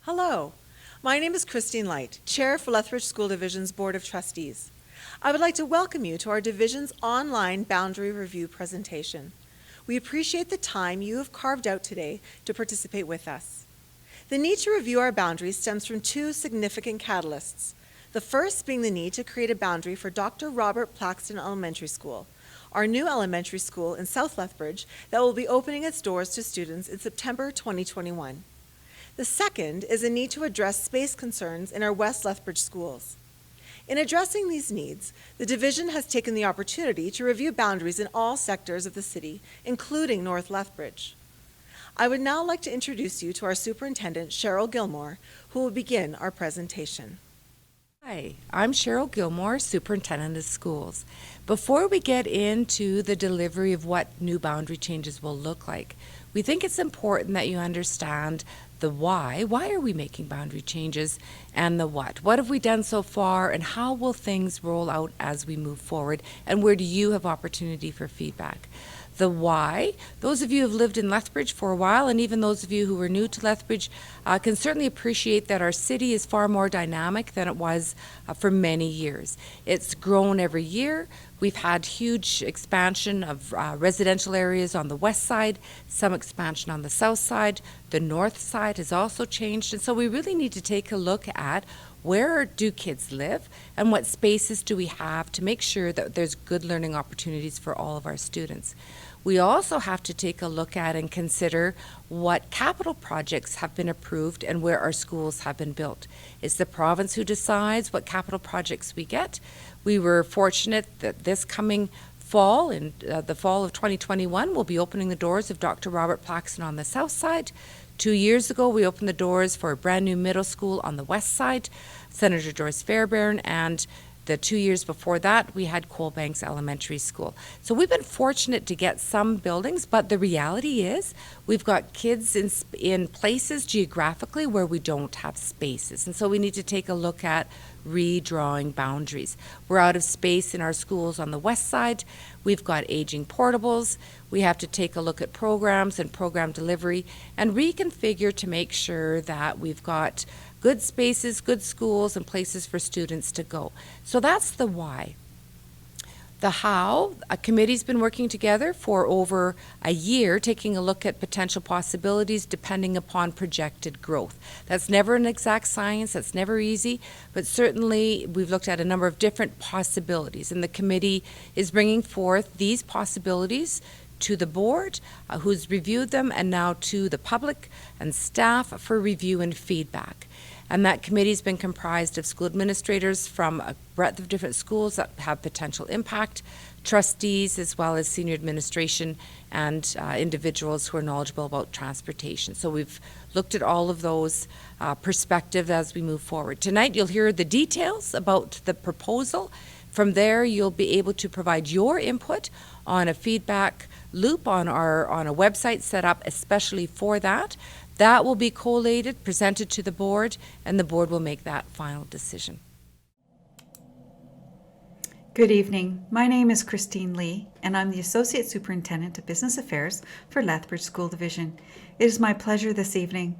Hello, my name is Christine Light, Chair for Lethbridge School Division's Board of Trustees. I would like to welcome you to our Division's online boundary review presentation. We appreciate the time you have carved out today to participate with us. The need to review our boundaries stems from two significant catalysts. The first being the need to create a boundary for Dr. Robert Plaxton Elementary School, our new elementary school in South Lethbridge that will be opening its doors to students in September 2021. The second is a need to address space concerns in our West Lethbridge schools. In addressing these needs, the Division has taken the opportunity to review boundaries in all sectors of the city, including North Lethbridge. I would now like to introduce you to our Superintendent, Cheryl Gilmour, who will begin our presentation. Hi, I'm Cheryl Gilmour, Superintendent of Schools. Before we get into the delivery of what new boundary changes will look like, we think it's important that you understand the why. Why are we making boundary changes, and the what? What have we done so far, and how will things roll out as we move forward, and where do you have opportunity for feedback? The why, those of you who have lived in Lethbridge for a while, and even those of you who are new to Lethbridge, can certainly appreciate that our city is far more dynamic than it was for many years. It's grown every year. We've had huge expansion of residential areas on the west side, some expansion on the south side. The north side has also changed, and so we really need to take a look at where do kids live and what spaces do we have to make sure that there's good learning opportunities for all of our students. We also have to take a look at and consider what capital projects have been approved and where our schools have been built. It's the province who decides what capital projects we get. We were fortunate that this coming fall, in the fall of 2021, we'll be opening the doors of Dr. Robert Plaxton on the south side. 2 years ago, we opened the doors for a brand new middle school on the west side, Senator Joyce Fairbairn, and the 2 years before that, we had Coalbanks Elementary School. So we've been fortunate to get some buildings, but the reality is we've got kids in places geographically where we don't have spaces. And so we need to take a look at redrawing boundaries. We're out of space in our schools on the west side. We've got aging portables. We have to take a look at programs and program delivery and reconfigure to make sure that we've got good spaces, good schools, and places for students to go. So that's the why. The how, a committee's been working together for over a year, taking a look at potential possibilities depending upon projected growth. That's never an exact science, that's never easy, but certainly we've looked at a number of different possibilities, and the committee is bringing forth these possibilities to the board, who's reviewed them, and now to the public and staff for review and feedback. And that committee's been comprised of school administrators from a breadth of different schools that have potential impact, trustees, as well as senior administration and individuals who are knowledgeable about transportation. So we've looked at all of those perspectives as we move forward. Tonight you'll hear the details about the proposal. From there you'll be able to provide your input on a feedback loop on a website set up especially for that. That will be collated, presented to the board, and the board will make that final decision. Good evening. My name is Christine Lee, and I'm the Associate Superintendent of Business Affairs for Lethbridge School Division. It is my pleasure this evening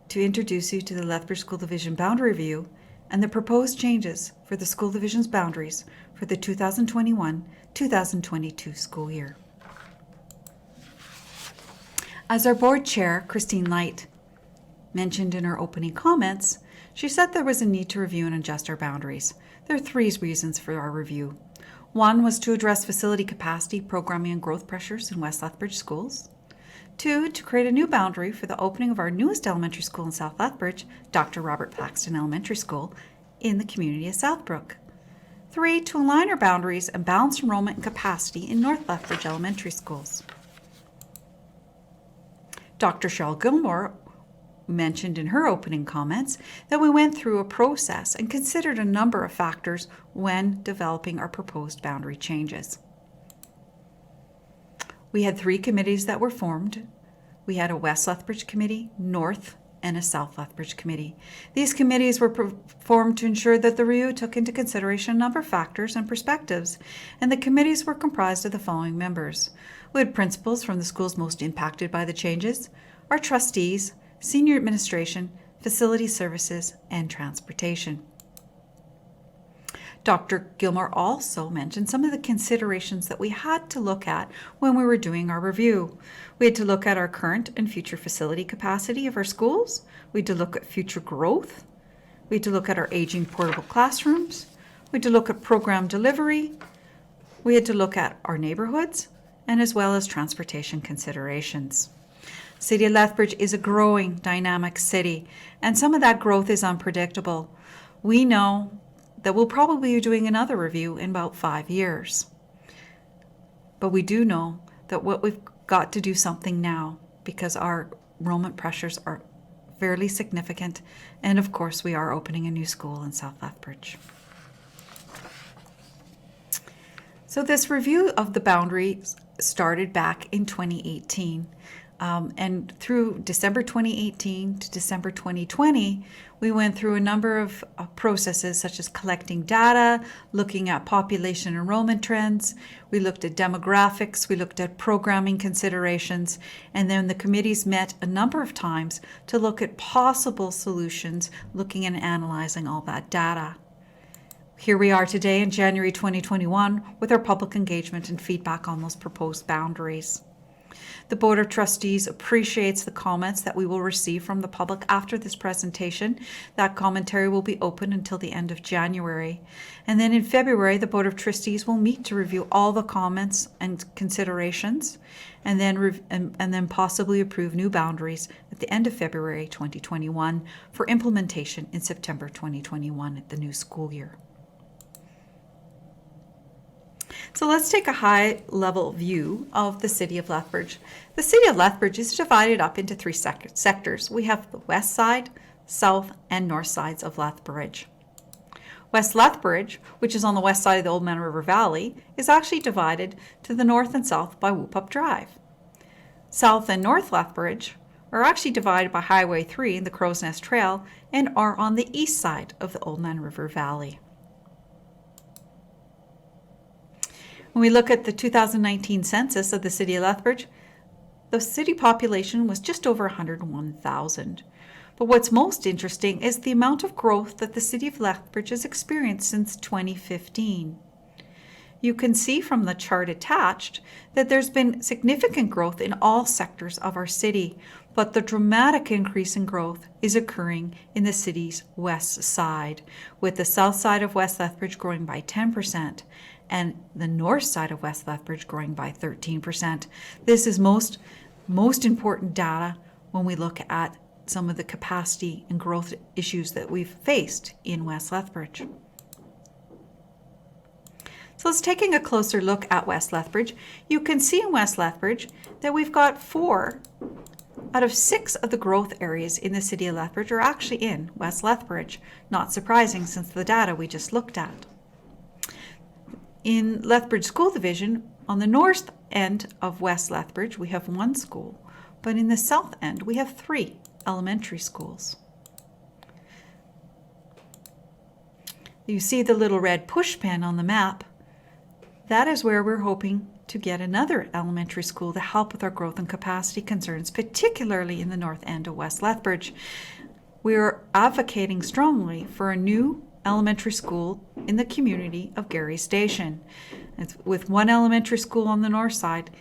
to introduce you to the Lethbridge School Division Boundary Review and the proposed changes for the school division's boundaries for the 2021-2022 school year. As our board chair, Christine Light, mentioned in her opening comments, she said there was a need to review and adjust our boundaries. There are three reasons for our review. One was to address facility capacity, programming, and growth pressures in West Lethbridge schools. Two, to create a new boundary for the opening of our newest elementary school in South Lethbridge, Dr. Robert Plaxton Elementary School, in the community of Southbrook. Three, to align our boundaries and balance enrollment and capacity in North Lethbridge elementary schools. Dr. Cheryl Gilmour mentioned in her opening comments that we went through a process and considered a number of factors when developing our proposed boundary changes. We had three committees that were formed. We had a West Lethbridge committee, North, and a South Lethbridge committee. These committees were formed to ensure that the review took into consideration a number of factors and perspectives, and the committees were comprised of the following members. We had principals from the schools most impacted by the changes, our trustees, senior administration, facility services, and transportation. Dr. Gilmour also mentioned some of the considerations that we had to look at when we were doing our review. We had to look at our current and future facility capacity of our schools. We had to look at future growth. We had to look at our aging portable classrooms. We had to look at program delivery. We had to look at our neighborhoods, and as well as transportation considerations. City of Lethbridge is a growing, dynamic city, and some of that growth is unpredictable. We know that we'll probably be doing another review in about 5 years. But we do know that we've got to do something now because our enrollment pressures are fairly significant, and of course we are opening a new school in South Lethbridge. So this review of the boundaries started back in 2018. And through December 2018 to December 2020, we went through a number of processes such as collecting data, looking at population enrollment trends, we looked at demographics, we looked at programming considerations, and then the committees met a number of times to look at possible solutions, looking and analyzing all that data. Here we are today in January 2021 with our public engagement and feedback on those proposed boundaries. The Board of Trustees appreciates the comments that we will receive from the public after this presentation. That commentary will be open until the end of January. And then in February, the Board of Trustees will meet to review all the comments and considerations, and then possibly approve new boundaries at the end of February 2021 for implementation in September 2021 at the new school year. So let's take a high-level view of the City of Lethbridge. The City of Lethbridge is divided up into 3 sectors. We have the west side, south, and north sides of Lethbridge. West Lethbridge, which is on the west side of the Old Man River Valley, is actually divided to the north and south by Whoop-Up Drive. South and North Lethbridge are actually divided by Highway 3 and the Crow's Nest Trail and are on the east side of the Old Man River Valley. When we look at the 2019 census of the City of Lethbridge, the city population was just over 101,000. But what's most interesting is the amount of growth that the City of Lethbridge has experienced since 2015. You can see from the chart attached that there's been significant growth in all sectors of our city, but the dramatic increase in growth is occurring in the city's west side, with the south side of West Lethbridge growing by 10%. And the north side of West Lethbridge growing by 13%. This is most important data when we look at some of the capacity and growth issues that we've faced in West Lethbridge. So let's taking a closer look at West Lethbridge. You can see in West Lethbridge that we've got 4 out of 6 of the growth areas in the City of Lethbridge are actually in West Lethbridge. Not surprising since the data we just looked at. In Lethbridge School Division, on the north end of West Lethbridge, we have 1 school, but in the south end, we have 3 elementary schools. You see the little red push pin on the map. That is where we're hoping to get another elementary school to help with our growth and capacity concerns, particularly in the north end of West Lethbridge. We are advocating strongly for a new elementary school in the community of Gary Station. With 1 elementary school on the north side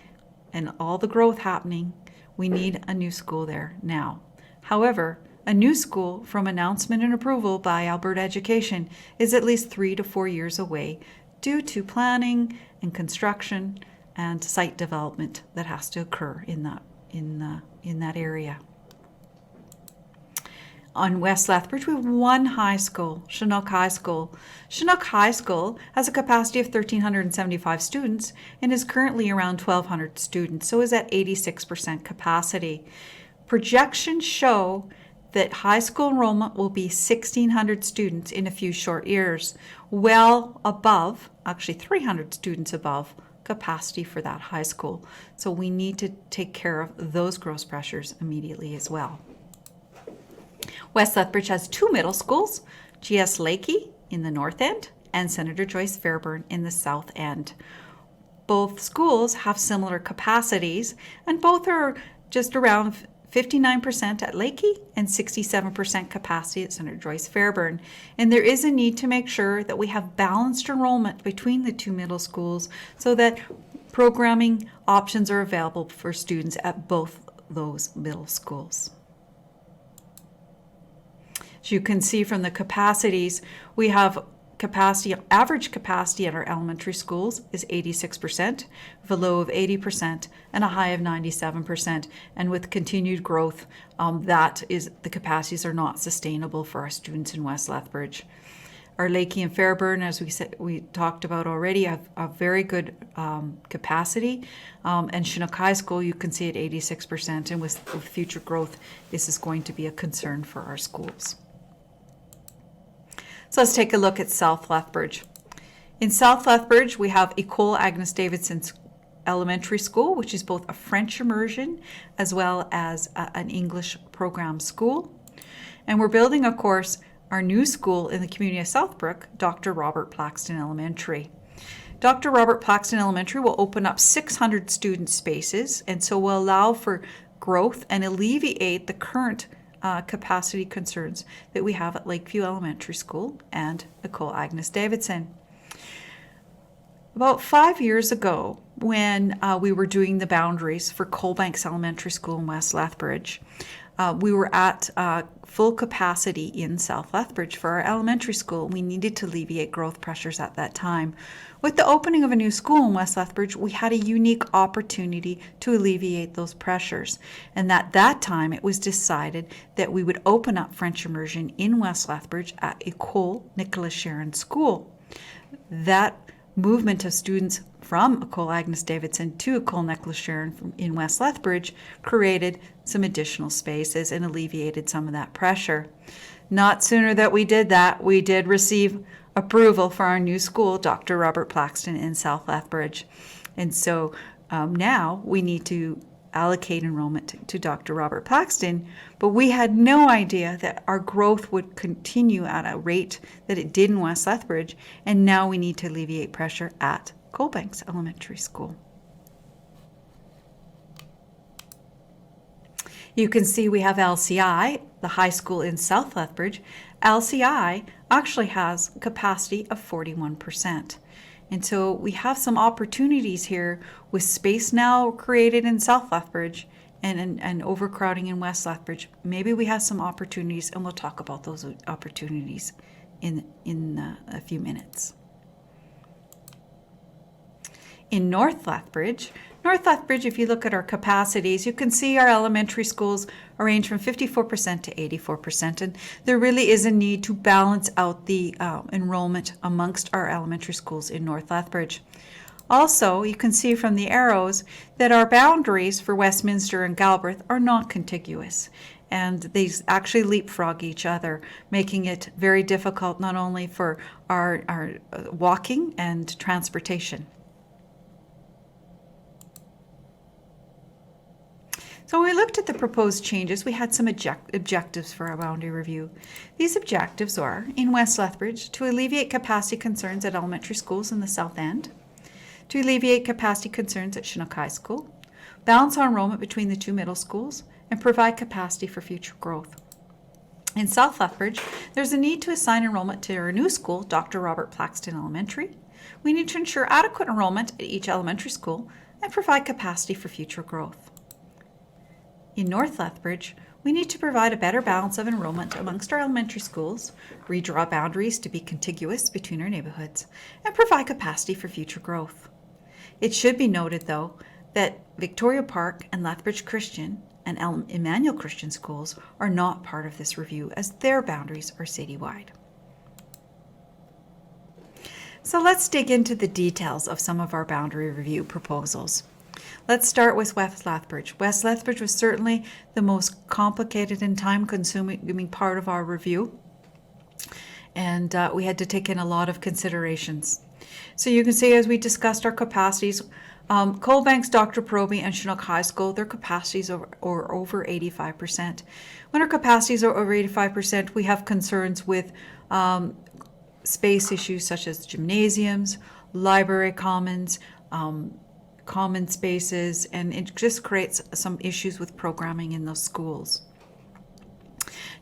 and all the growth happening, we need a new school there now. However, a new school from announcement and approval by Alberta Education is at least 3 to 4 years away due to planning and construction and site development that has to occur in that area. On West Lethbridge, we have 1 high school, Chinook High School. Chinook High School has a capacity of 1,375 students and is currently around 1,200 students, so is at 86% capacity. Projections show that high school enrollment will be 1,600 students in a few short years, well above, actually 300 students above, capacity for that high school. So we need to take care of those growth pressures immediately as well. West Lethbridge has 2 middle schools, G.S. Lakey in the north end and Senator Joyce Fairburn in the south end. Both schools have similar capacities and both are just around 59% at Lakey and 67% capacity at St. Joyce Fairburn. And there is a need to make sure that we have balanced enrollment between the two middle schools so that programming options are available for students at both those middle schools. As you can see from the capacities, we have average capacity at our elementary schools is 86%, with a low of 80% and a high of 97%. And with continued growth, the capacities are not sustainable for our students in West Lethbridge. Our Lakey and Fairburn, as we talked about already, have a very good capacity. And Chinook High School, you can see at 86%. And with future growth, this is going to be a concern for our schools. So let's take a look at South Lethbridge. In South Lethbridge, we have École Agnes Davidson Elementary School, which is both a French immersion as well as an English program school. And we're building, of course, our new school in the community of Southbrook, Dr. Robert Plaxton Elementary. Dr. Robert Plaxton Elementary will open up 600 student spaces, and so will allow for growth and alleviate the current capacity concerns that we have at Lakeview Elementary School and École Agnes Davidson. About 5 years ago, when we were doing the boundaries for Coalbanks Elementary School in West Lethbridge, we were at full capacity in South Lethbridge for our elementary school. We needed to alleviate growth pressures at that time. With the opening of a new school in West Lethbridge, we had a unique opportunity to alleviate those pressures. And at that time, it was decided that we would open up French immersion in West Lethbridge at École Nicolas Sharon School. That movement of students from École Agnes Davidson to École Nicolas Sharon in West Lethbridge created some additional spaces and alleviated some of that pressure. Not sooner that we did that, we did receive approval for our new school, Dr. Robert Plaxton in South Lethbridge. And so now we need to allocate enrollment to Dr. Robert Plaxton, but we had no idea that our growth would continue at a rate that it did in West Lethbridge, and now we need to alleviate pressure at Coalbanks Elementary School. You can see we have LCI, the high school in South Lethbridge. LCI actually has capacity of 41%. And so we have some opportunities here with space now created in South Lethbridge and overcrowding in West Lethbridge. Maybe we have some opportunities, and we'll talk about those opportunities in a few minutes. In North Lethbridge, if you look at our capacities, you can see our elementary schools range from 54% to 84%, and there really is a need to balance out the enrollment amongst our elementary schools in North Lethbridge. Also, you can see from the arrows that our boundaries for Westminster and Galbraith are not contiguous, and they actually leapfrog each other, making it very difficult not only for our walking and transportation. So when we looked at the proposed changes, we had some objectives for our boundary review. These objectives are, in West Lethbridge, to alleviate capacity concerns at elementary schools in the South End, to alleviate capacity concerns at Chinook High School, balance our enrollment between the two middle schools, and provide capacity for future growth. In South Lethbridge, there's a need to assign enrollment to our new school, Dr. Robert Plaxton Elementary. We need to ensure adequate enrollment at each elementary school and provide capacity for future growth. In North Lethbridge, we need to provide a better balance of enrollment amongst our elementary schools, redraw boundaries to be contiguous between our neighborhoods, and provide capacity for future growth. It should be noted, though, that Victoria Park and Lethbridge Christian and Emmanuel Christian schools are not part of this review, as their boundaries are citywide. So let's dig into the details of some of our boundary review proposals. Let's start with West Lethbridge. West Lethbridge was certainly the most complicated and time-consuming part of our review, and we had to take in a lot of considerations. So you can see, as we discussed our capacities, Coalbanks, Dr. Proby, and Chinook High School, their capacities are over 85%. When our capacities are over 85%, we have concerns with space issues such as gymnasiums, library commons, common spaces, and it just creates some issues with programming in those schools.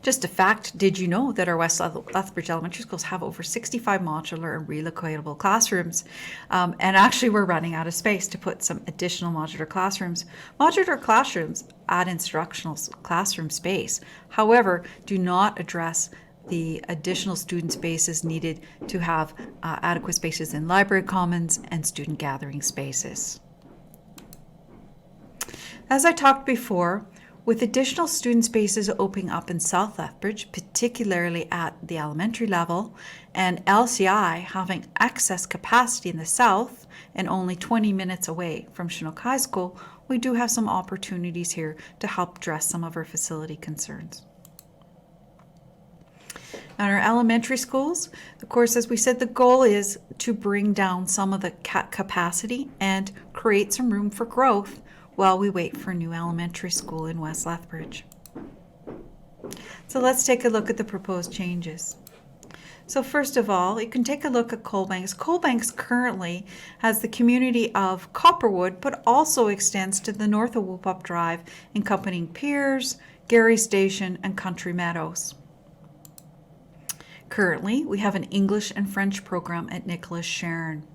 Just a fact, did you know that our West Lethbridge elementary schools have over 65 modular and relocatable classrooms? And actually we're running out of space to put some additional modular classrooms. Modular classrooms add instructional classroom space, however, do not address the additional student spaces needed to have adequate spaces in library commons and student gathering spaces. As I talked before, with additional student spaces opening up in South Lethbridge, particularly at the elementary level, and LCI having excess capacity in the south and only 20 minutes away from Chinook High School, we do have some opportunities here to help address some of our facility concerns. At our elementary schools, of course, as we said, the goal is to bring down some of the capacity and create some room for growth while we wait for a new elementary school in West Lethbridge. So let's take a look at the proposed changes. So first of all, you can take a look at Coalbanks. Coalbanks currently has the community of Copperwood, but also extends to the north of Whoop Up Drive, encompassing Piers, Gary Station, and Country Meadows. Currently, we have an English and French program at Nicholas Sharon.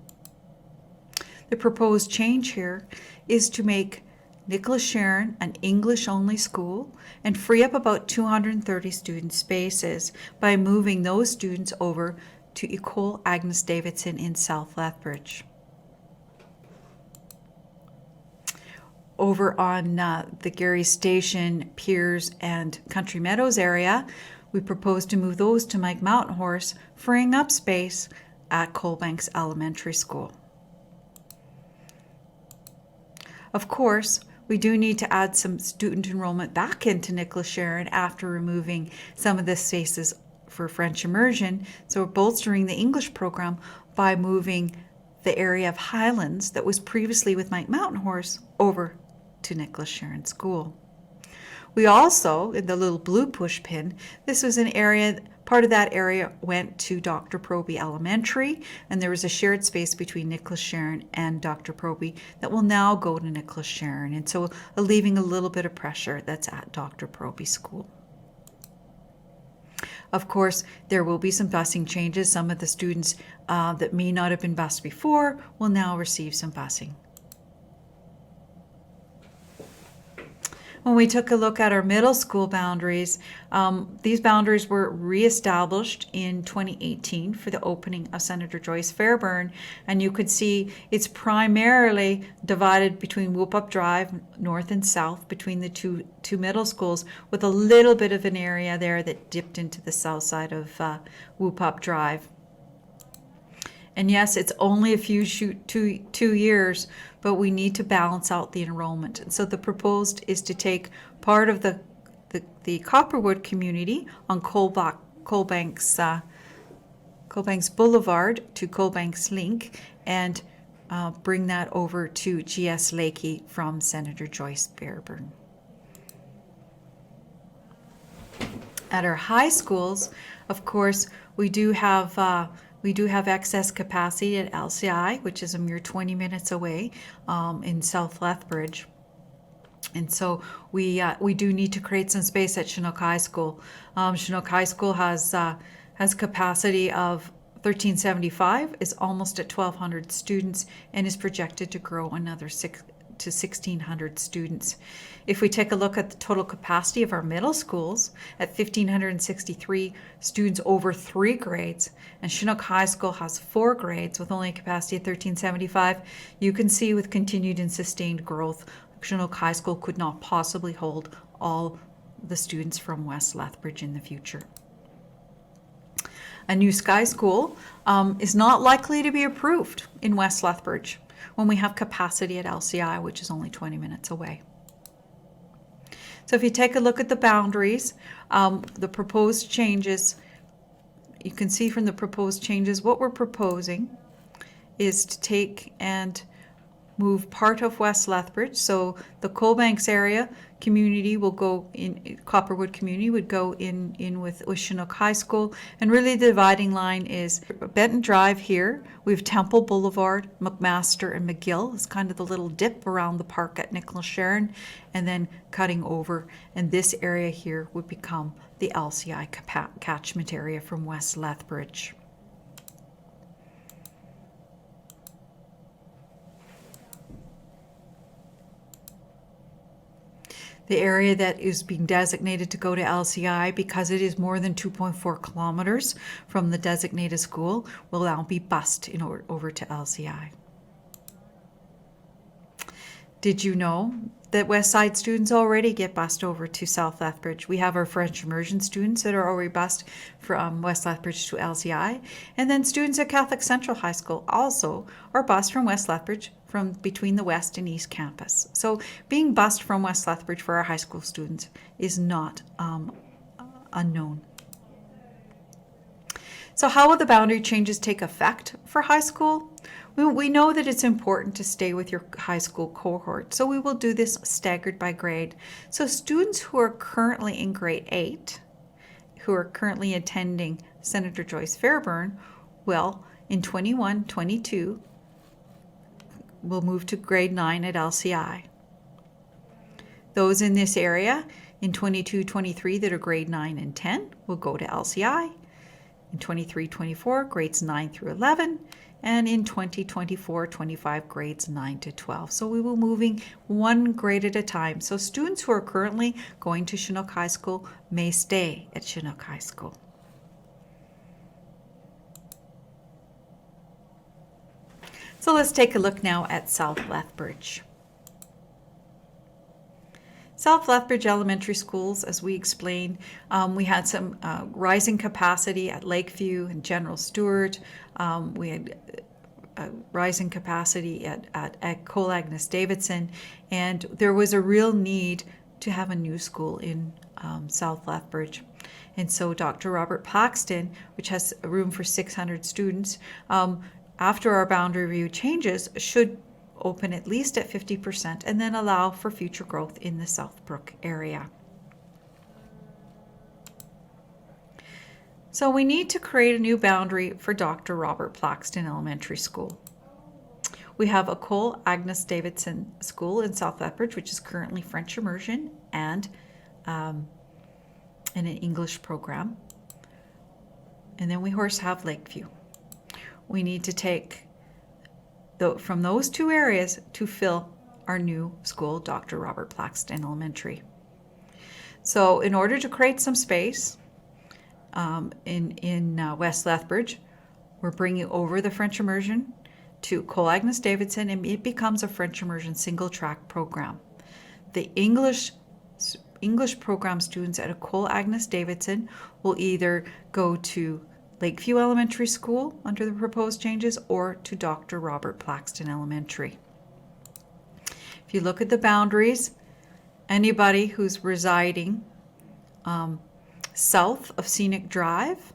The proposed change here is to make Nicholas Sharon an English-only school and free up about 230 student spaces by moving those students over to Ecole Agnes Davidson in South Lethbridge. Over on the Gary Station, Piers, and Country Meadows area, we propose to move those to Mike Mountain Horse, freeing up space at Coalbanks Elementary School. Of course, we do need to add some student enrollment back into Nicholas Sharon after removing some of the spaces for French immersion. So we're bolstering the English program by moving the area of Highlands that was previously with Mike Mountain Horse over to Nicholas Sharon School. We also, in the little blue push pin, this was an area, part of that area went to Dr. Proby Elementary, and there was a shared space between Nicholas Sharon and Dr. Proby that will now go to Nicholas Sharon, and so leaving a little bit of pressure that's at Dr. Proby School. Of course, there will be some busing changes. Some of the students that may not have been bused before will now receive some busing. When we took a look at our middle school boundaries, these boundaries were reestablished in 2018 for the opening of Senator Joyce Fairburn, and you could see it's primarily divided between Whoop Up Drive, north and south, between the two middle schools, with a little bit of an area there that dipped into the south side of Whoop Up Drive. And yes, it's only a few two years, but we need to balance out the enrollment. And so the proposed is to take part of the Copperwood community on Coalbanks Boulevard to Coalbanks Link and bring that over to GS Lakey from Senator Joyce Fairburn. At our high schools, of course, we do have excess capacity at LCI, which is a mere 20 minutes away in South Lethbridge. And so we do need to create some space at Chinook High School. Chinook High School has capacity of 1375, is almost at 1,200 students, and is projected to grow another 600 to 1,600 students. If we take a look at the total capacity of our middle schools at 1,563 students over 3 grades, and Chinook High School has 4 grades with only a capacity of 1,375, you can see with continued and sustained growth, Chinook High School could not possibly hold all the students from West Lethbridge in the future. A new Sky School is not likely to be approved in West Lethbridge when we have capacity at LCI, which is only 20 minutes away. So if you take a look at the boundaries, the proposed changes, you can see from the proposed changes, what we're proposing is to take and move part of West Lethbridge. So the Coalbanks area community will go in, Copperwood community would go in with Chinook High School. And really the dividing line is Benton Drive here. We have Temple Boulevard, McMaster, and McGill. It's kind of the little dip around the park at Nicholas Sharon, and then cutting over. And this area here would become the LCI catchment area from West Lethbridge. The area that is being designated to go to LCI, because it is more than 2.4 kilometers from the designated school, will now be bused over to LCI. Did you know that West Side students already get bused over to South Lethbridge? We have our French immersion students that are already bused from West Lethbridge to LCI, and then students at Catholic Central High School also are bused from West Lethbridge from between the West and East campus. So being bused from West Lethbridge for our high school students is not unknown. So how will the boundary changes take effect for high school? We know that it's important to stay with your high school cohort, so we will do this staggered by grade. So students who are currently in grade 8, who are currently attending Senator Joyce Fairburn, will in 21-22 will move to grade 9 at LCI. Those in this area in 22-23 that are grade 9 and 10 will go to LCI. In 23-24, grades 9 through 11, and in 2024-25, grades 9 to 12. So we will moving one grade at a time. So students who are currently going to Chinook High School may stay at Chinook High School. So let's take a look now at South Lethbridge. South Lethbridge Elementary Schools, as we explained, we had some rising capacity at Lakeview and General Stewart. We had rising capacity at Cole Agnes Davidson, and there was a real need to have a new school in South Lethbridge. And so Dr. Robert Paxton, which has room for 600 students, after our boundary review changes, should open at least at 50% and then allow for future growth in the Southbrook area. So we need to create a new boundary for Dr. Robert Paxton Elementary School. We have a Cole Agnes Davidson School in South Lethbridge, which is currently French immersion and in an English program. And then we of course have Lakeview. We need to take from those two areas to fill our new school, Dr. Robert Paxton Elementary. So in order to create some space in West Lethbridge, we're bringing over the French immersion to Cole Agnes Davidson, and it becomes a French immersion single track program. The English program students at a Cole Agnes Davidson will either go to Lakeview Elementary School under the proposed changes or to Dr. Robert Paxton Elementary. If you look at the boundaries, anybody who's residing south of Scenic Drive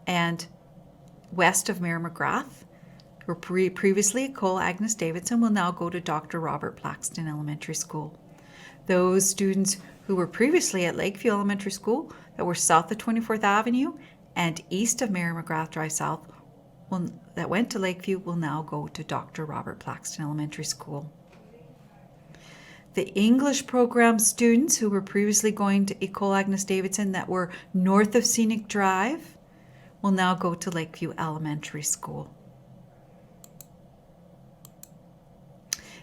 and west of Mayor McGrath, who were previously at Cole Agnes Davidson, will now go to Dr. Robert Paxton Elementary School. Those students who were previously at Lakeview Elementary School that were south of 24th Avenue and east of Mary McGrath Drive South that went to Lakeview will now go to Dr. Robert Paxton Elementary School. The English program students who were previously going to Cole Agnes Davidson that were north of Scenic Drive will now go to Lakeview Elementary School.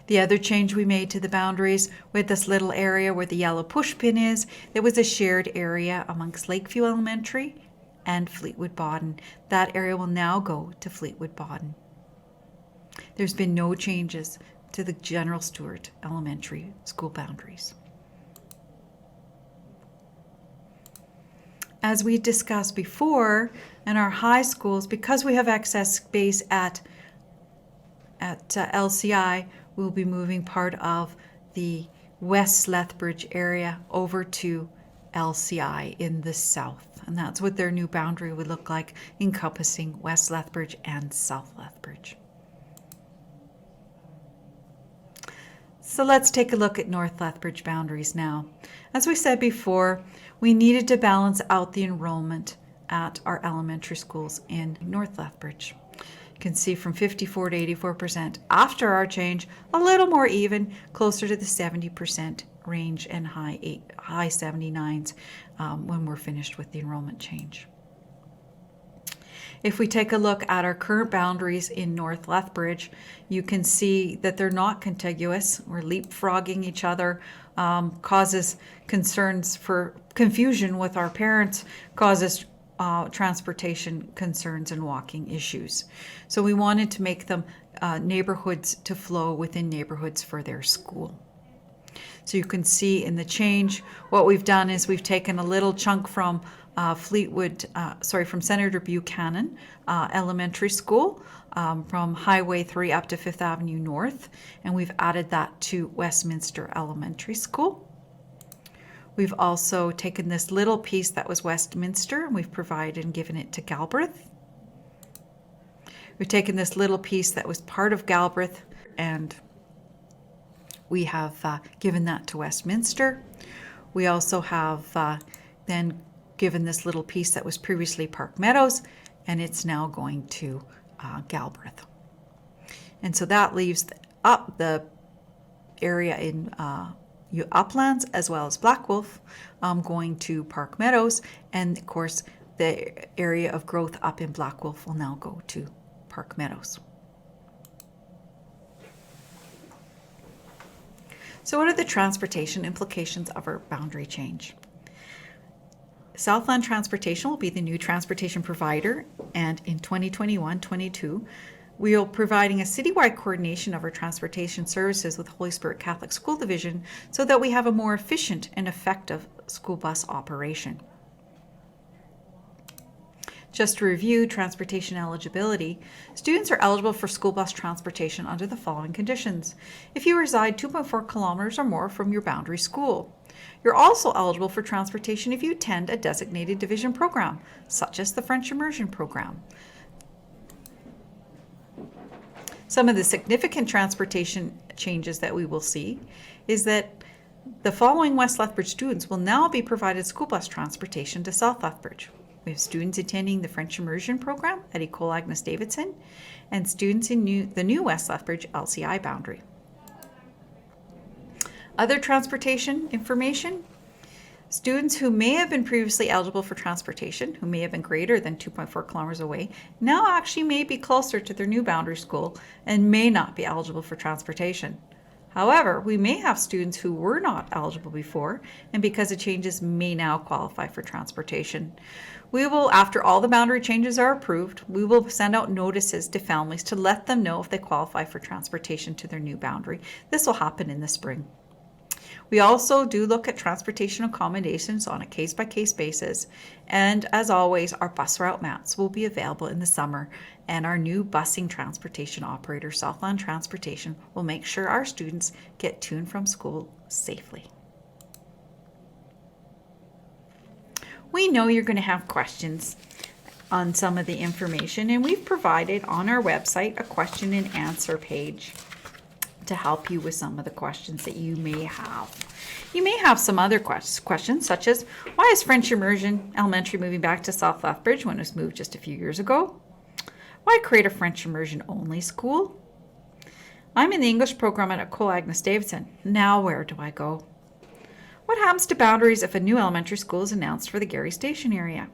The other change we made to the boundaries with this little area where the yellow push pin is, there was a shared area amongst Lakeview Elementary and Fleetwood Bodden. That area will now go to Fleetwood Bodden. There's been no changes to the General Stewart Elementary School boundaries. As we discussed before, in our high schools, because we have excess space at LCI, we'll be moving part of the West Lethbridge area over to LCI in the south. And that's what their new boundary would look like, encompassing West Lethbridge and South Lethbridge. So let's take a look at North Lethbridge boundaries now. As we said before, we needed to balance out the enrollment at our elementary schools in North Lethbridge. You can see from 54 to 84% after our change, a little more even, closer to the 70% range and high 79s when we're finished with the enrollment change. If we take a look at our current boundaries in North Lethbridge, you can see that they're not contiguous. We're leapfrogging each other, causes concerns for confusion with our parents, causes transportation concerns and walking issues. So we wanted to make them neighborhoods to flow within neighborhoods for their school. So you can see in the change, what we've done is we've taken a little chunk from from Senator Buchanan Elementary School, from Highway 3 up to 5th Avenue North, and we've added that to Westminster Elementary School. We've also taken this little piece that was Westminster and we've provided and given it to Galbraith. We've taken this little piece that was part of Galbraith and we have given that to Westminster. We also have then given this little piece that was previously Park Meadows, and it's now going to Galbraith. And so that leaves up the area in Uplands as well as Black Wolf going to Park Meadows, and of course the area of growth up in Black Wolf will now go to Park Meadows. So what are the transportation implications of our boundary change? Southland Transportation will be the new transportation provider, and in 2021-22, we are providing a citywide coordination of our transportation services with Holy Spirit Catholic School Division so that we have a more efficient and effective school bus operation. Just to review transportation eligibility, students are eligible for school bus transportation under the following conditions. If you reside 2.4 kilometers or more from your boundary school. You're also eligible for transportation if you attend a designated division program, such as the French Immersion program. Some of the significant transportation changes that we will see is that the following West Lethbridge students will now be provided school bus transportation to South Lethbridge. We have students attending the French Immersion program at Ecole Agnes Davidson and students in the new West Lethbridge LCI boundary. Other transportation information, students who may have been previously eligible for transportation, who may have been greater than 2.4 kilometers away, now actually may be closer to their new boundary school and may not be eligible for transportation. However, we may have students who were not eligible before, and because of changes may now qualify for transportation. We will, after all the boundary changes are approved, we will send out notices to families to let them know if they qualify for transportation to their new boundary. This will happen in the spring. We also do look at transportation accommodations on a case-by-case basis, and as always, our bus route maps will be available in the summer, and our new busing transportation operator, Southland Transportation, will make sure our students get to and from school safely. We know you're going to have questions on some of the information, and we've provided on our website a question and answer page to help you with some of the questions that you may have. You may have some other questions, such as, why is French Immersion Elementary moving back to South Lethbridge when it was moved just a few years ago? Why create a French Immersion only school? I'm in the English program at Ecole Agnes Davidson. Now where do I go? What happens to boundaries if a new elementary school is announced for the Gary Station area?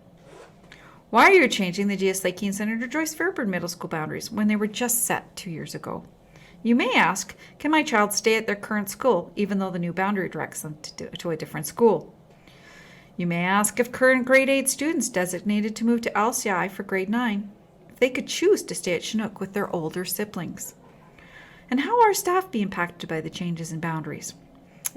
Why are you changing the G.S. Lakey and Senator Joyce Fairburn Middle School boundaries when they were just set 2 years ago? You may ask, can my child stay at their current school even though the new boundary directs them to a different school? You may ask if current grade 8 students designated to move to LCI for grade 9, if they could choose to stay at Chinook with their older siblings. And how will our staff be impacted by the changes in boundaries?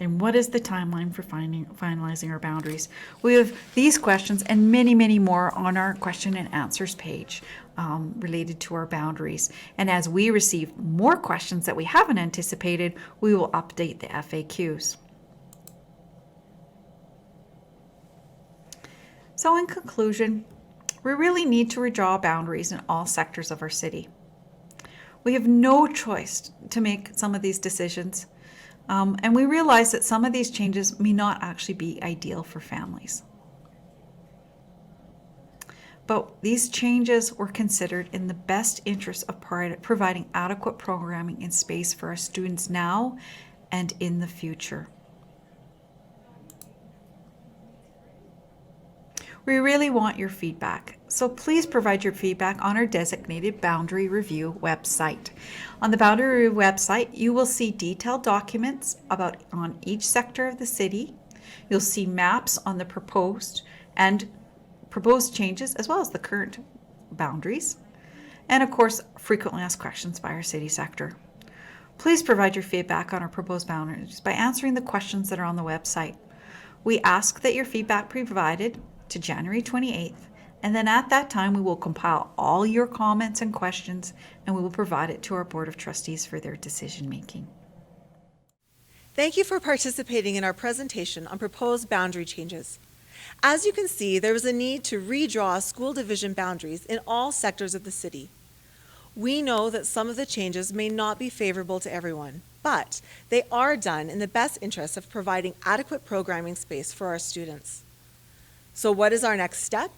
And what is the timeline for finalizing our boundaries? We have these questions and many, many more on our question and answers page related to our boundaries. And as we receive more questions that we haven't anticipated, we will update the FAQs. So in conclusion, we really need to redraw boundaries in all sectors of our city. We have no choice to make some of these decisions. And we realize that some of these changes may not actually be ideal for families. but these changes were considered in the best interest of providing adequate programming and space for our students now and in the future. We really want your feedback, so please provide your feedback on our designated Boundary Review website. On the Boundary Review website, you will see detailed documents on each sector of the city. You'll see maps on the proposed changes, as well as the current boundaries, and of course, frequently asked questions by our city sector. Please provide your feedback on our proposed boundaries by answering the questions that are on the website. We ask that your feedback be provided to January 28th, and then at that time we will compile all your comments and questions and we will provide it to our Board of Trustees for their decision making. Thank you for participating in our presentation on proposed boundary changes. As you can see, there was a need to redraw school division boundaries in all sectors of the city. We know that some of the changes may not be favorable to everyone, but they are done in the best interest of providing adequate programming space for our students. So what is our next step?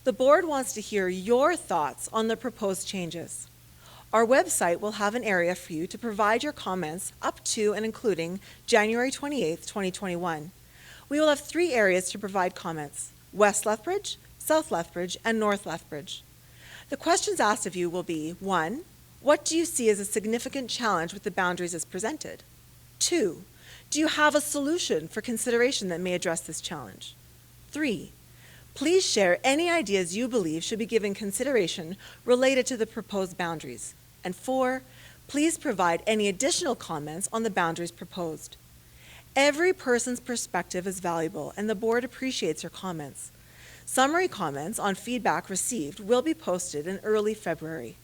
The board wants to hear your thoughts on the proposed changes. Our website will have an area for you to provide your comments up to and including January 28th, 2021. We will have 3 areas to provide comments: West Lethbridge, South Lethbridge, and North Lethbridge. The questions asked of you will be: 1, what do you see as a significant challenge with the boundaries as presented? 2, do you have a solution for consideration that may address this challenge? 3, please share any ideas you believe should be given consideration related to the proposed boundaries. And 4, please provide any additional comments on the boundaries proposed. Every person's perspective is valuable, and the board appreciates your comments. Summary comments on feedback received will be posted in early February.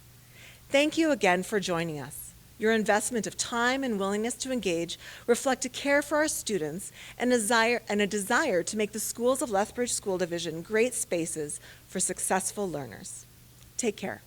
Thank you again for joining us. Your investment of time and willingness to engage reflect a care for our students and a desire to make the schools of Lethbridge School Division great spaces for successful learners. Take care.